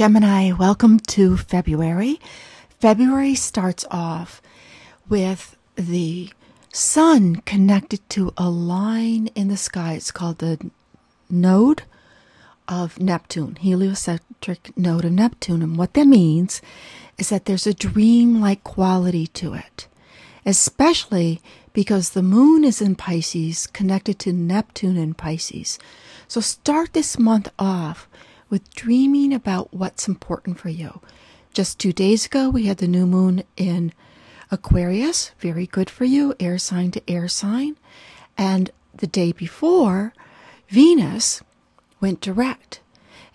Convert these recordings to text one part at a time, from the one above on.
Gemini, welcome to February. February starts off with the sun connected to a line in the sky. It's called the node of Neptune, heliocentric node of Neptune. And what that means is that there's a dream-like quality to it, especially because the moon is in Pisces, connected to Neptune in Pisces. So start this month off with dreaming about what's important for you. Just 2 days ago, we had the new moon in Aquarius. Very good for you, air sign to air sign. And the day before, Venus went direct.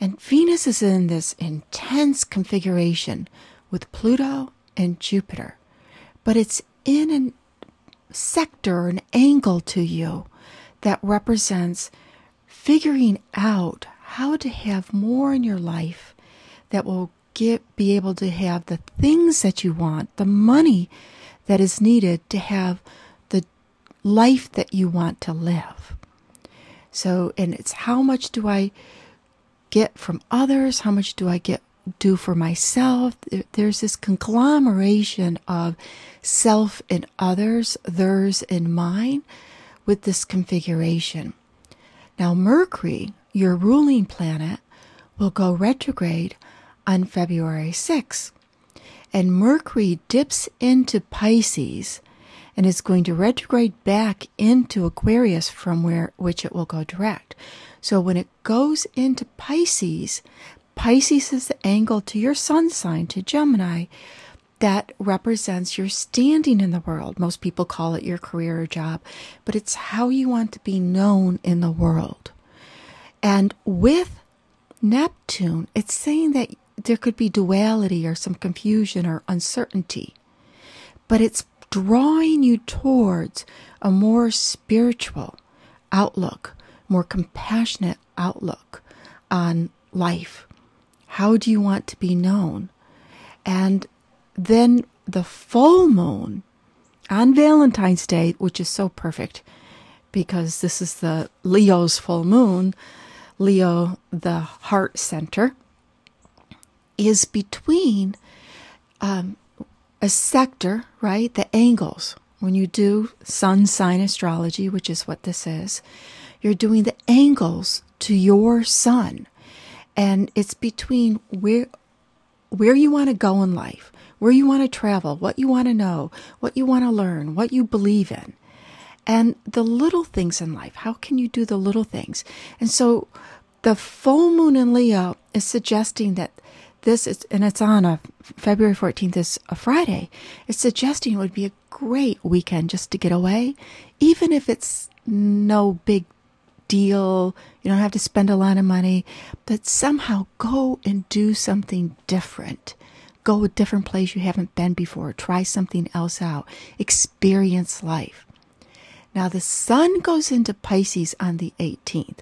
And Venus is in this intense configuration with Pluto and Jupiter. But it's in a sector, an angle to you that represents figuring out how to have more in your life that will be able to have the things that you want, the money that is needed to have the life that you want to live. So, and it's how much do I get from others? How much do I do for myself? There's this conglomeration of self and others, theirs and mine, with this configuration. Now, Mercury, your ruling planet, will go retrograde on February 6th. And Mercury dips into Pisces and is going to retrograde back into Aquarius from which it will go direct. So when it goes into Pisces, Pisces is the angle to your sun sign, to Gemini, that represents your standing in the world. Most people call it your career or job, but it's how you want to be known in the world. And with Neptune, it's saying that there could be duality or some confusion or uncertainty, but it's drawing you towards a more spiritual outlook, more compassionate outlook on life. How do you want to be known? And then the full moon on Valentine's Day, which is so perfect because this is the Leo's full moon, Leo, the heart center, is between a sector, right? The angles. When you do sun sign astrology, which is what this is, you're doing the angles to your sun. And it's between where you want to go in life, where you want to travel, what you want to know, what you want to learn, what you believe in, and the little things in life. How can you do the little things? And so the full moon in Leo is suggesting that this is, and it's on February 14th is a Friday, it's suggesting it would be a great weekend just to get away, even if it's no big deal, you don't have to spend a lot of money, but somehow go and do something different. Go a different place you haven't been before. Try something else out. Experience life. Now the sun goes into Pisces on the 18th.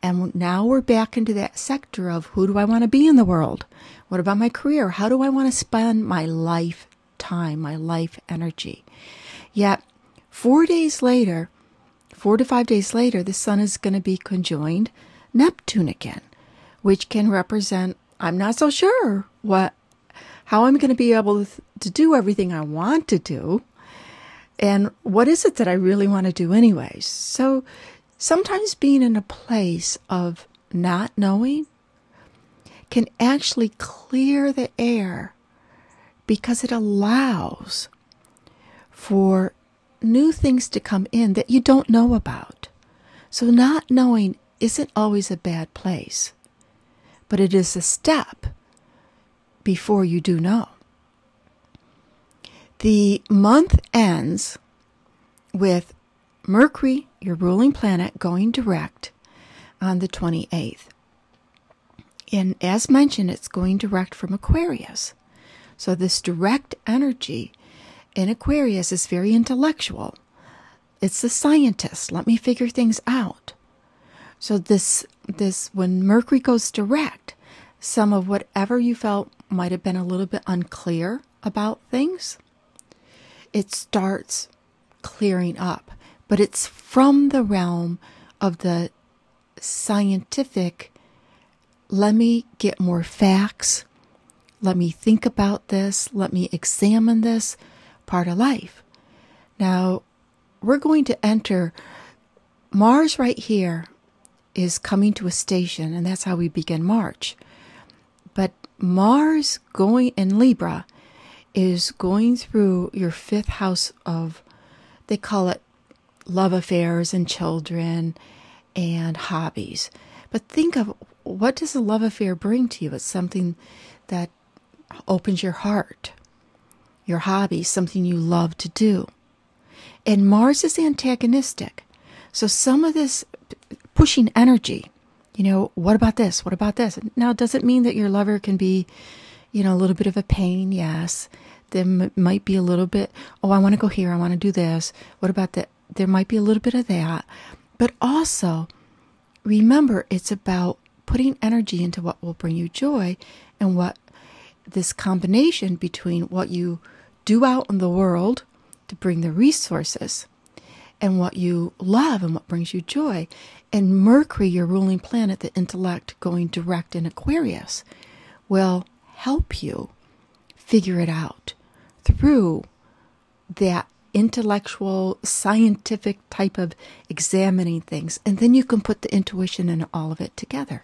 And now we're back into that sector of who do I want to be in the world? What about my career? How do I want to spend my lifetime, my life energy? Yet 4 days later, 4 to 5 days later, the sun is going to be conjoined Neptune again, which can represent, I'm not so sure how I'm going to be able to do everything I want to do. And what is it that I really want to do anyways? So sometimes being in a place of not knowing can actually clear the air because it allows for new things to come in that you don't know about. So not knowing isn't always a bad place, but it is a step before you do know. The month ends with Mercury, your ruling planet, going direct on the 28th. And as mentioned, it's going direct from Aquarius. So this direct energy in Aquarius is very intellectual. It's the scientist. Let me figure things out. So this when Mercury goes direct, some of whatever you felt might have been a little bit unclear about things, it starts clearing up. But it's from the realm of the scientific let me get more facts. Let me think about this. Let me examine this part of life. Now, we're going to enter Mars right here is coming to a station, and that's how we begin March. But Mars going in Libra is going through your 5th house of, they call it love affairs and children and hobbies. But think of, what does a love affair bring to you? It's something that opens your heart, your hobbies, something you love to do. And Mars is antagonistic. So some of this pushing energy, what about this? What about this? Now, does it mean that your lover can be, a little bit of a pain? Yes. There might be a little bit, I want to go here. I want to do this. What about that? There might be a little bit of that. But also, remember, it's about putting energy into what will bring you joy, and what this combination between what you do out in the world to bring the resources and what you love and what brings you joy. And Mercury, your ruling planet, the intellect, going direct in Aquarius, will help you figure it out through that intellectual, scientific type of examining things. And then you can put the intuition and all of it together.